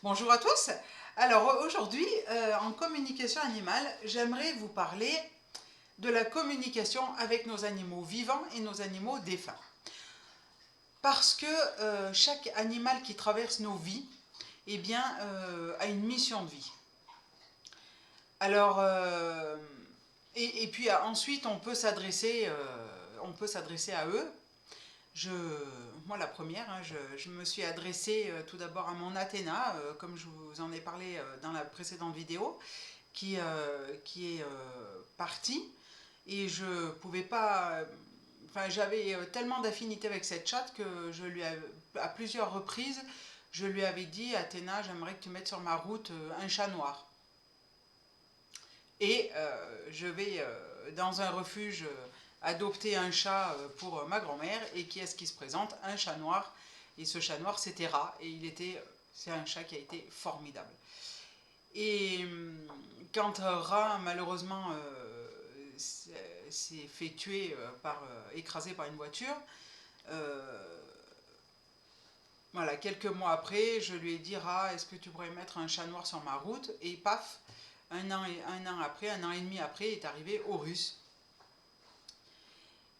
Bonjour à tous. Alors aujourd'hui, en communication animale, j'aimerais vous parler de la communication avec nos animaux vivants et nos animaux défunts. Parce que chaque animal qui traverse nos vies eh bien, a une mission de vie. Alors, et puis ensuite, on peut s'adresser à eux. Moi, la première, hein, je me suis adressée tout d'abord à mon Athéna, comme je vous en ai parlé dans la précédente vidéo, qui est partie. Et je pouvais pas. Enfin, j'avais tellement d'affinité avec cette chatte que à plusieurs reprises, je lui avais dit, Athéna, j'aimerais que tu mettes sur ma route un chat noir. Et je vais dans un refuge adopter un chat pour ma grand-mère. Et qui est-ce qui se présente? Un chat noir. Et ce chat noir, c'était Ra. Et c'est un chat qui a été formidable. Et quand Ra, malheureusement, s'est fait tuer, écrasé par une voiture, euh, voilà, quelques mois après, je lui ai dit, Ra, est-ce que tu pourrais mettre un chat noir sur ma route? Et paf, un an après, un an et demi après, est arrivé Horus.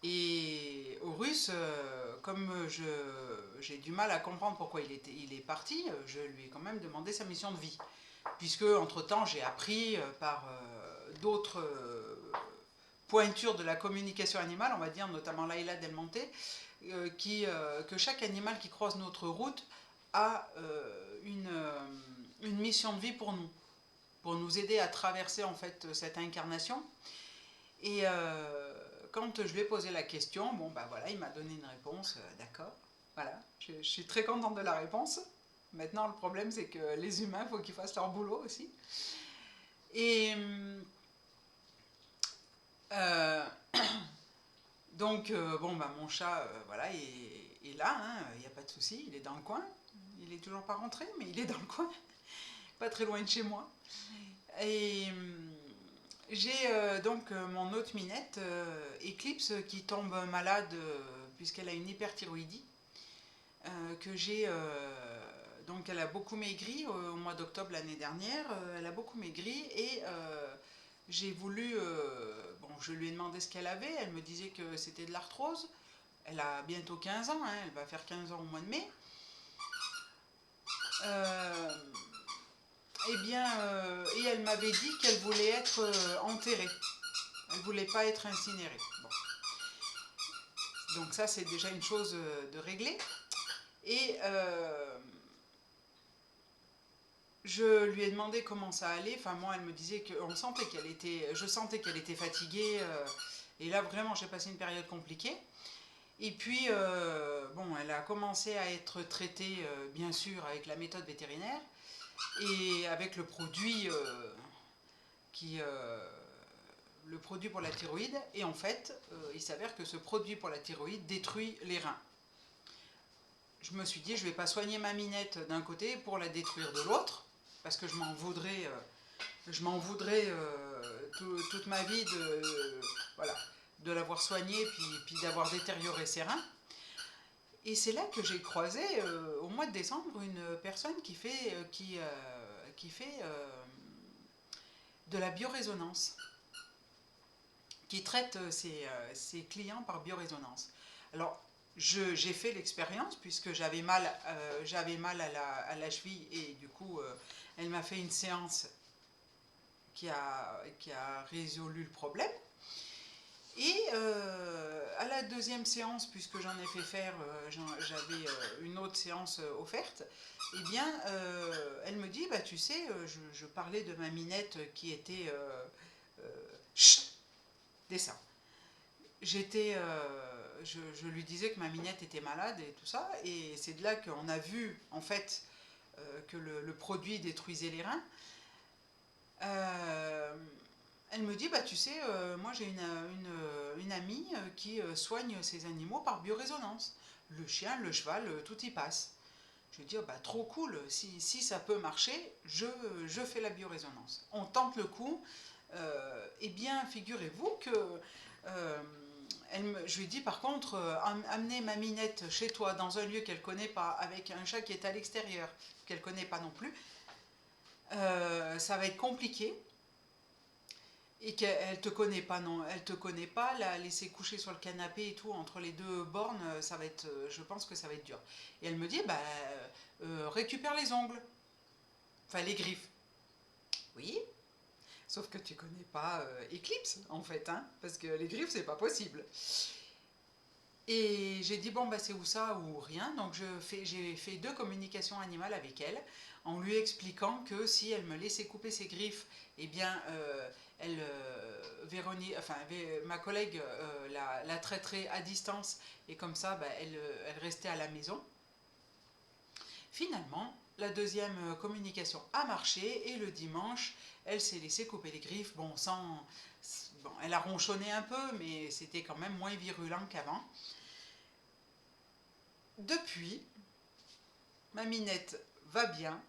Et Horus, comme j'ai du mal à comprendre pourquoi il est parti, je lui ai quand même demandé sa mission de vie. Puisque, entre-temps, j'ai appris par d'autres pointures de la communication animale, on va dire, notamment Laila Del Monte, que chaque animal qui croise notre route a une mission de vie pour nous aider à traverser en fait cette incarnation. Et quand je lui ai posé la question, bon bah voilà, il m'a donné une réponse, d'accord, voilà, je suis très contente de la réponse. Maintenant, le problème, c'est que les humains, il faut qu'ils fassent leur boulot aussi. Et euh, donc, bon, bah, mon chat, voilà, est là, il n'y a pas de souci, il est dans le coin. Il est toujours pas rentré, mais il est dans le coin, pas très loin de chez moi. Et j'ai donc mon autre minette, Eclipse, qui tombe malade puisqu'elle a une hyperthyroïdie. Que j'ai. Donc, elle a beaucoup maigri au mois d'octobre l'année dernière. Elle a beaucoup maigri et j'ai voulu. Bon, je lui ai demandé ce qu'elle avait. Elle me disait que c'était de l'arthrose. Elle a bientôt 15 ans, hein, elle va faire 15 ans au mois de mai. Euh, et elle m'avait dit qu'elle voulait être enterrée. Elle voulait pas être incinérée. Bon. Donc ça, c'est déjà une chose de réglée. Et je lui ai demandé comment ça allait. Enfin, moi, elle me disait je sentais qu'elle était fatiguée. Et là, vraiment, j'ai passé une période compliquée. Et puis, bon, elle a commencé à être traitée, bien sûr, avec la méthode vétérinaire et avec qui, le produit pour la thyroïde. Et en fait, il s'avère que ce produit pour la thyroïde détruit les reins. Je me suis dit, je ne vais pas soigner ma minette d'un côté pour la détruire de l'autre, parce que je m'en voudrais toute ma vie voilà, de l'avoir soignée puis d'avoir détérioré ses reins. Et c'est là que j'ai croisé au mois de décembre une personne qui fait de la biorésonance, qui traite ses clients par biorésonance. Alors, j'ai fait l'expérience puisque j'avais mal à la cheville et du coup, elle m'a fait une séance qui a résolu le problème. Et à la deuxième séance, puisque j'en ai fait faire, j'avais une autre séance offerte, eh bien, elle me dit, bah, tu sais, je parlais de ma minette qui était... chut, descends. Je lui disais que ma minette était malade et tout ça, et c'est de là qu'on a vu, en fait, que le produit détruisait les reins. Euh, Elle me dit, bah tu sais, moi j'ai une amie qui soigne ses animaux par biorésonance. Le chien, le cheval, tout y passe. Je lui dis, oh, bah trop cool, si ça peut marcher, je fais la biorésonance. On tente le coup. Eh bien, figurez-vous que je lui ai dit par contre, amener ma Minette chez toi dans un lieu qu'elle ne connaît pas, avec un chat qui est à l'extérieur, qu'elle ne connaît pas non plus, ça va être compliqué. Et qu'elle te connaît pas, non, elle te connaît pas, la laisser coucher sur le canapé et tout, entre les deux bornes, ça va être, je pense que ça va être dur. Et elle me dit, bah, récupère les ongles, enfin les griffes. Oui, sauf que tu connais pas Eclipse, en fait, hein, parce que les griffes, c'est pas possible. Et j'ai dit, bon, bah, c'est où ça ou rien. Donc j'ai fait 2 communications animales avec elle, en lui expliquant que si elle me laissait couper ses griffes, eh bien, elle, ma collègue la traiterait à distance, et comme ça, bah, elle restait à la maison. Finalement, la deuxième communication a marché, et le dimanche, elle s'est laissée couper les griffes, bon, bon, elle a ronchonné un peu, mais c'était quand même moins virulent qu'avant. Depuis, ma Minette va bien,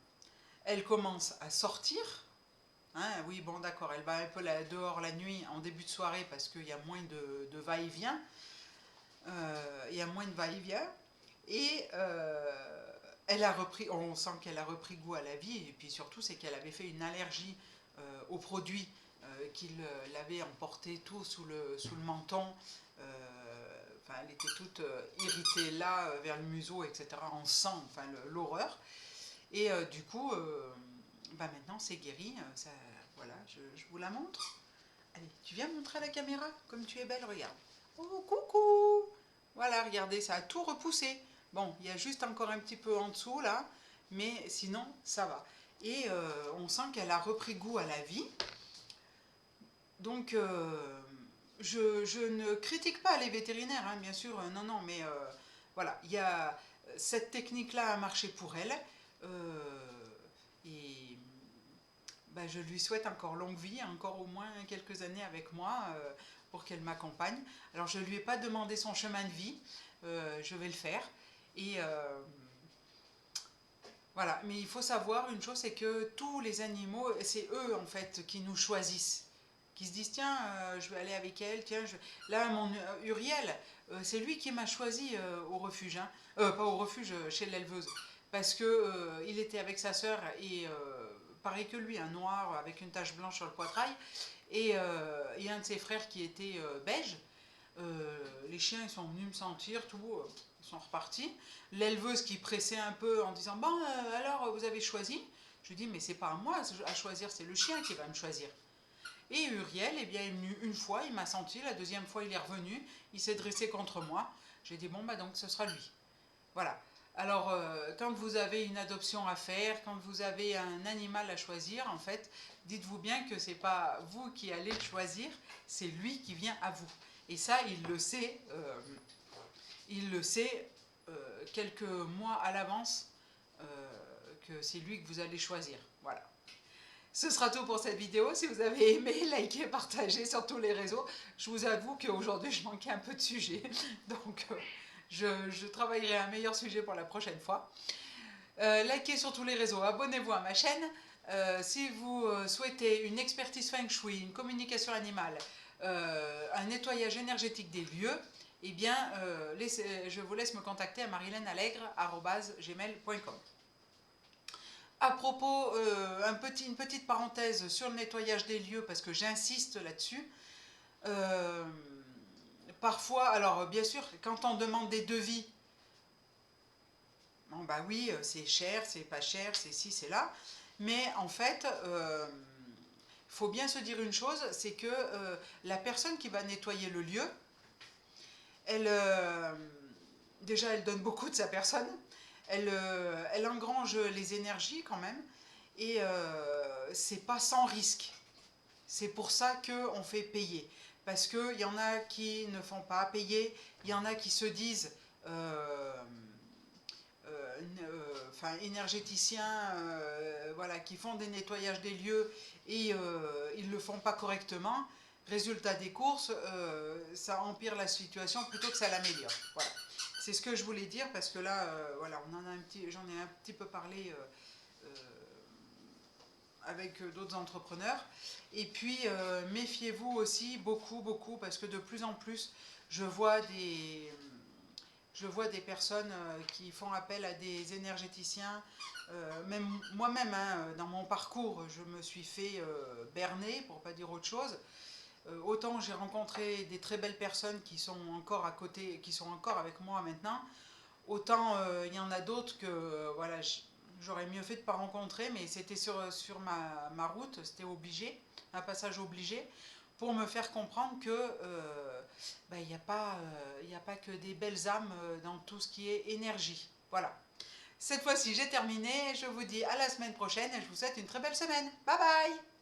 elle commence à sortir. Hein, oui, bon, d'accord, elle va un peu dehors la nuit en début de soirée parce qu'il y a moins de va-et-vient. Il y a moins de va-et-vient. Et elle a repris, on sent qu'elle a repris goût à la vie. Et puis surtout, c'est qu'elle avait fait une allergie aux produits qui l'avaient emporté tout sous le menton. Enfin, elle était toute irritée là, vers le museau, etc. En sang, enfin l'horreur. Et du coup, bah maintenant c'est guéri. Ça, voilà, je vous la montre. Allez, tu viens montrer à la caméra comme tu es belle, regarde. Oh, coucou! Voilà, regardez, ça a tout repoussé. Bon, il y a juste encore un petit peu en dessous là, mais sinon ça va. Et on sent qu'elle a repris goût à la vie. Donc, je ne critique pas les vétérinaires, hein, bien sûr, non, non, mais voilà, cette technique-là a marché pour elle, et ben, je lui souhaite encore longue vie, encore au moins quelques années avec moi, pour qu'elle m'accompagne. Alors, je ne lui ai pas demandé son chemin de vie, je vais le faire, et voilà, mais il faut savoir une chose, c'est que tous les animaux, c'est eux en fait qui nous choisissent, qui se disent tiens, je vais aller avec elle, tiens, là mon Uriel, c'est lui qui m'a choisi au refuge, hein. Pas au refuge, chez l'éleveuse, parce que il était avec sa sœur et pareil que lui, un noir avec une tache blanche sur le poitrail, et un de ses frères qui était beige. Les chiens ils sont venus me sentir, tout, ils sont repartis. L'éleveuse qui pressait un peu en disant bon, alors vous avez choisi. Je lui dis mais c'est pas à moi à choisir, c'est le chien qui va me choisir. Et Uriel, eh bien, est venu une fois, il m'a senti, la deuxième fois il est revenu, il s'est dressé contre moi. J'ai dit bon bah donc ce sera lui. Voilà. Alors quand vous avez une adoption à faire, quand vous avez un animal à choisir, en fait, dites-vous bien que c'est pas vous qui allez le choisir, c'est lui qui vient à vous. Et ça, il le sait quelques mois à l'avance, que c'est lui que vous allez choisir. Voilà. Ce sera tout pour cette vidéo. Si vous avez aimé, likez, partagez sur tous les réseaux. Je vous avoue qu'aujourd'hui, je manquais un peu de sujet. Donc, je travaillerai un meilleur sujet pour la prochaine fois. Likez sur tous les réseaux, abonnez-vous à ma chaîne. Si vous souhaitez une expertise feng shui, une communication animale, un nettoyage énergétique des lieux, eh bien, je vous laisse me contacter à marilenallegre@gmail.com. À propos, une petite parenthèse sur le nettoyage des lieux, parce que j'insiste là-dessus. Parfois, alors bien sûr, quand on demande des devis, bon bah oui, c'est cher, c'est pas cher, c'est ci, c'est là. Mais en fait, faut bien se dire une chose, c'est que la personne qui va nettoyer le lieu, elle, déjà, elle donne beaucoup de sa personne, elle engrange les énergies quand même, et c'est pas sans risque. C'est pour ça qu'on fait payer. Parce qu'il y en a qui ne font pas payer, il y en a qui se disent énergéticiens, voilà, qui font des nettoyages des lieux et ils ne le font pas correctement. Résultat des courses, ça empire la situation plutôt que ça l'améliore. Voilà. C'est ce que je voulais dire parce que là, voilà, j'en ai un petit peu parlé avec d'autres entrepreneurs. Et puis, méfiez-vous aussi beaucoup, parce que de plus en plus, je vois des, personnes qui font appel à des énergéticiens. Même moi-même, hein, dans mon parcours, je me suis fait berner, pour pas dire autre chose. Autant j'ai rencontré des très belles personnes qui sont encore à côté, qui sont encore avec moi maintenant, autant il y en a d'autres que voilà, j'aurais mieux fait de ne pas rencontrer, mais c'était sur ma route, c'était obligé, un passage obligé, pour me faire comprendre que il n'y a pas que des belles âmes dans tout ce qui est énergie. Voilà. Cette fois-ci, j'ai terminé. Je vous dis à la semaine prochaine et je vous souhaite une très belle semaine. Bye bye!